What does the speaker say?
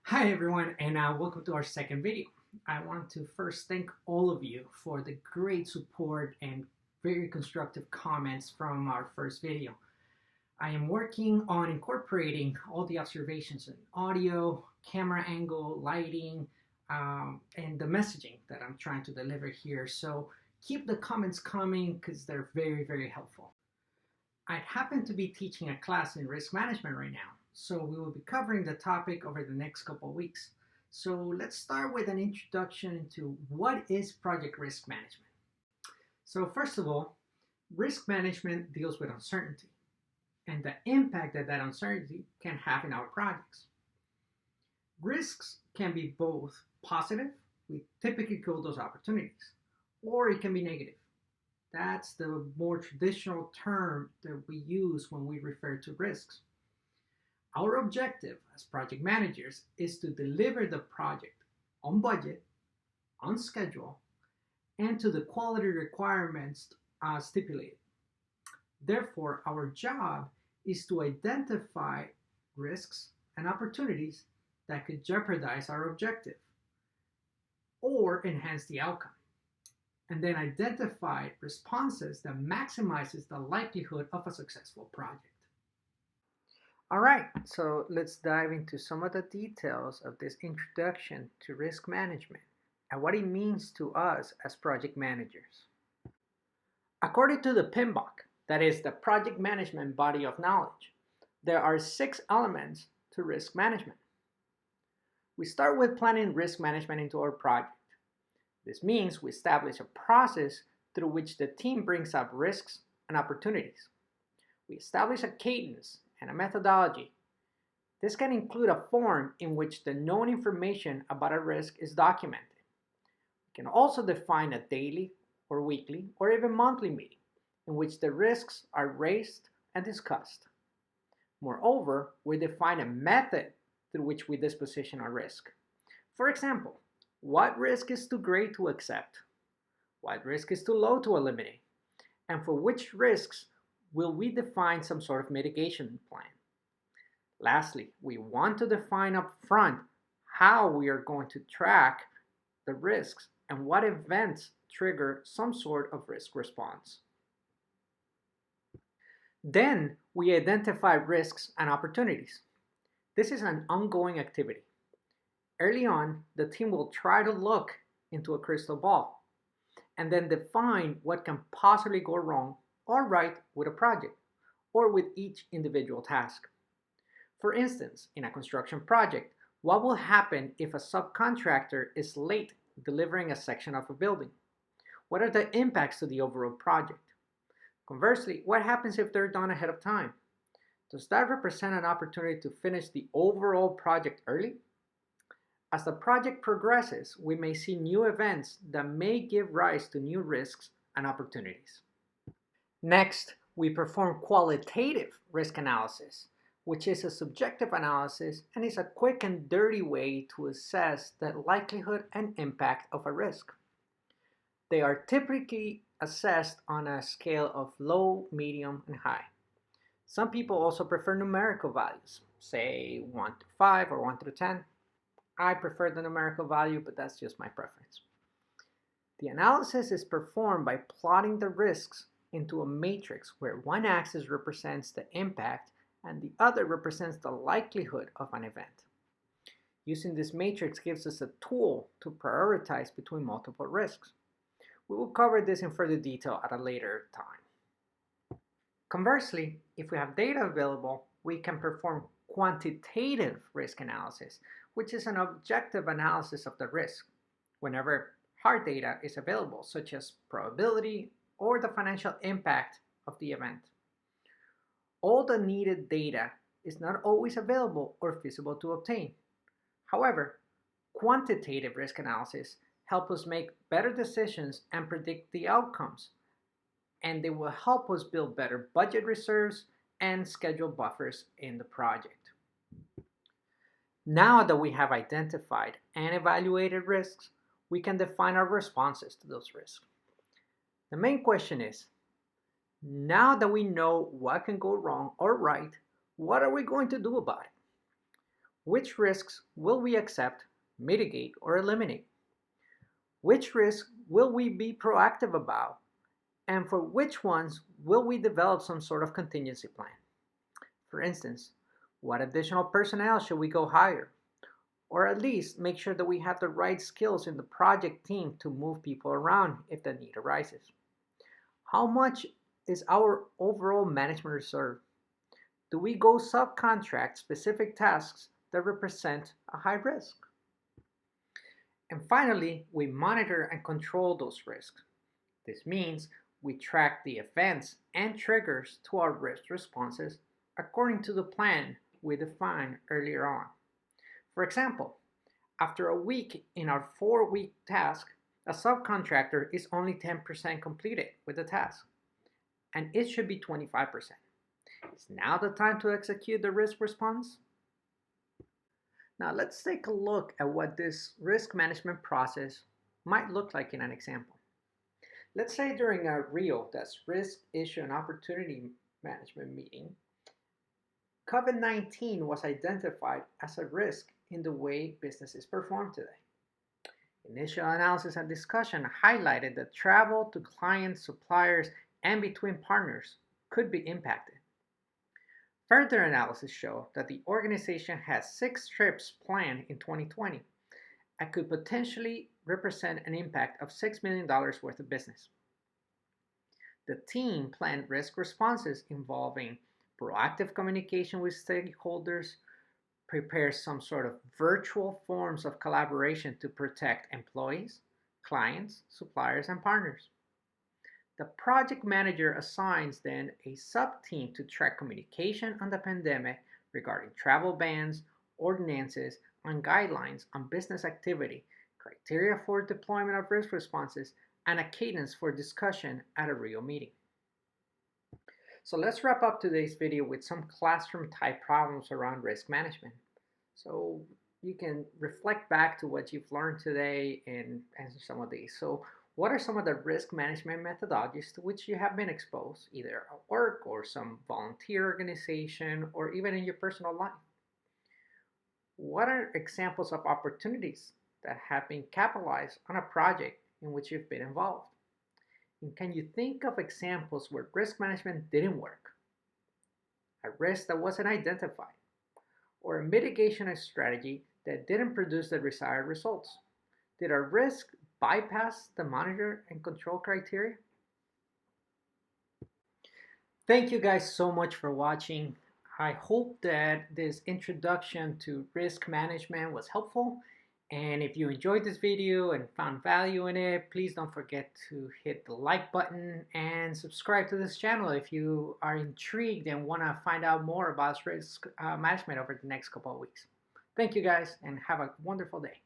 Hi everyone, and welcome to our second video. I want to first thank all of you for the great support and very constructive comments from our first video. I am working on incorporating all the observations in audio, camera angle, lighting, and the messaging that I'm trying to deliver here. So keep the comments coming because they're very helpful. I happen to be teaching a class in risk management right now, so we will be covering the topic over the next couple of weeks. So let's start with an introduction into what is project risk management. So first of all, risk management deals with uncertainty and the impact that that uncertainty can have in our projects. Risks can be both positive, we typically call those opportunities, or it can be negative. That's the more traditional term that we use when we refer to risks. Our objective as project managers is to deliver the project on budget, on schedule, and to the quality requirements stipulated. Therefore, our job is to identify risks and opportunities that could jeopardize our objective or enhance the outcome, and then identify responses that maximizes the likelihood of a successful project. All right, so let's dive into some of the details of this introduction to risk management and what it means to us as project managers. According to the PMBOK, that is the project management body of knowledge, there are 6 elements to risk management. We start with planning risk management into our project. This means we establish a process through which the team brings up risks and opportunities. We establish a cadence and a methodology. This can include a form in which the known information about a risk is documented. We can also define a daily or weekly or even monthly meeting in which the risks are raised and discussed. Moreover, we define a method through which we disposition our risk. For example, what risk is too great to accept? What risk is too low to eliminate? And for which risks will we define some sort of mitigation plan? Lastly, we want to define up front how we are going to track the risks and what events trigger some sort of risk response. Then we identify risks and opportunities. This is an ongoing activity. Early on, the team will try to look into a crystal ball and then define what can possibly go wrong or right with a project or with each individual task. For instance, in a construction project, what will happen if a subcontractor is late delivering a section of a building? What are the impacts to the overall project? Conversely, what happens if they're done ahead of time? Does that represent an opportunity to finish the overall project early? As the project progresses, we may see new events that may give rise to new risks and opportunities. Next, we perform qualitative risk analysis, which is a subjective analysis and is a quick and dirty way to assess the likelihood and impact of a risk. They are typically assessed on a scale of low, medium, and high. Some people also prefer numerical values, say 1 to 5 or 1 through 10. I prefer the numerical value, but that's just my preference. The analysis is performed by plotting the risks into a matrix where one axis represents the impact and the other represents the likelihood of an event. Using this matrix gives us a tool to prioritize between multiple risks. We will cover this in further detail at a later time. Conversely, if we have data available, we can perform quantitative risk analysis, which is an objective analysis of the risk whenever hard data is available, such as probability or the financial impact of the event. All the needed data is not always available or feasible to obtain. However, quantitative risk analysis help us make better decisions and predict the outcomes, and they will help us build better budget reserves and schedule buffers in the project. Now that we have identified and evaluated risks, we can define our responses to those risks. The main question is, now that we know what can go wrong or right, what are we going to do about it? Which risks will we accept, mitigate, or eliminate? Which risks will we be proactive about? And for which ones will we develop some sort of contingency plan? For instance, what additional personnel should we go hire? Or at least make sure that we have the right skills in the project team to move people around if the need arises. How much is our overall management reserve? Do we go subcontract specific tasks that represent a high risk? And finally, we monitor and control those risks. This means we track the events and triggers to our risk responses according to the plan we defined earlier on. For example, after a week in our 4-week task, a subcontractor is only 10% completed with the task, and it should be 25%. Is now the time to execute the risk response? Now let's take a look at what this risk management process might look like in an example. Let's say during a RIO, that's Risk, Issue, and Opportunity Management meeting, COVID-19 was identified as a risk in the way businesses perform today. Initial analysis and discussion highlighted that travel to clients, suppliers, and between partners could be impacted. Further analysis showed that the organization has 6 trips planned in 2020 and could potentially represent an impact of $6 million worth of business. The team planned risk responses involving proactive communication with stakeholders, prepare some sort of virtual forms of collaboration to protect employees, clients, suppliers, and partners. The project manager assigns then a sub-team to track communication on the pandemic regarding travel bans, ordinances, and guidelines on business activity, criteria for deployment of risk responses, and a cadence for discussion at a RIO meeting. So let's wrap up today's video with some classroom-type problems around risk management. So you can reflect back to what you've learned today and answer some of these. So what are some of the risk management methodologies to which you have been exposed, either at work or some volunteer organization or even in your personal life? What are examples of opportunities that have been capitalized on a project in which you've been involved? And can you think of examples where risk management didn't work? A risk that wasn't identified, or a mitigation strategy that didn't produce the desired results? Did our risk bypass the monitor and control criteria? Thank you guys so much for watching. I hope that this introduction to risk management was helpful. And if you enjoyed this video and found value in it, please don't forget to hit the like button and subscribe to this channel if you are intrigued and want to find out more about risk management over the next couple of weeks. Thank you guys and have a wonderful day.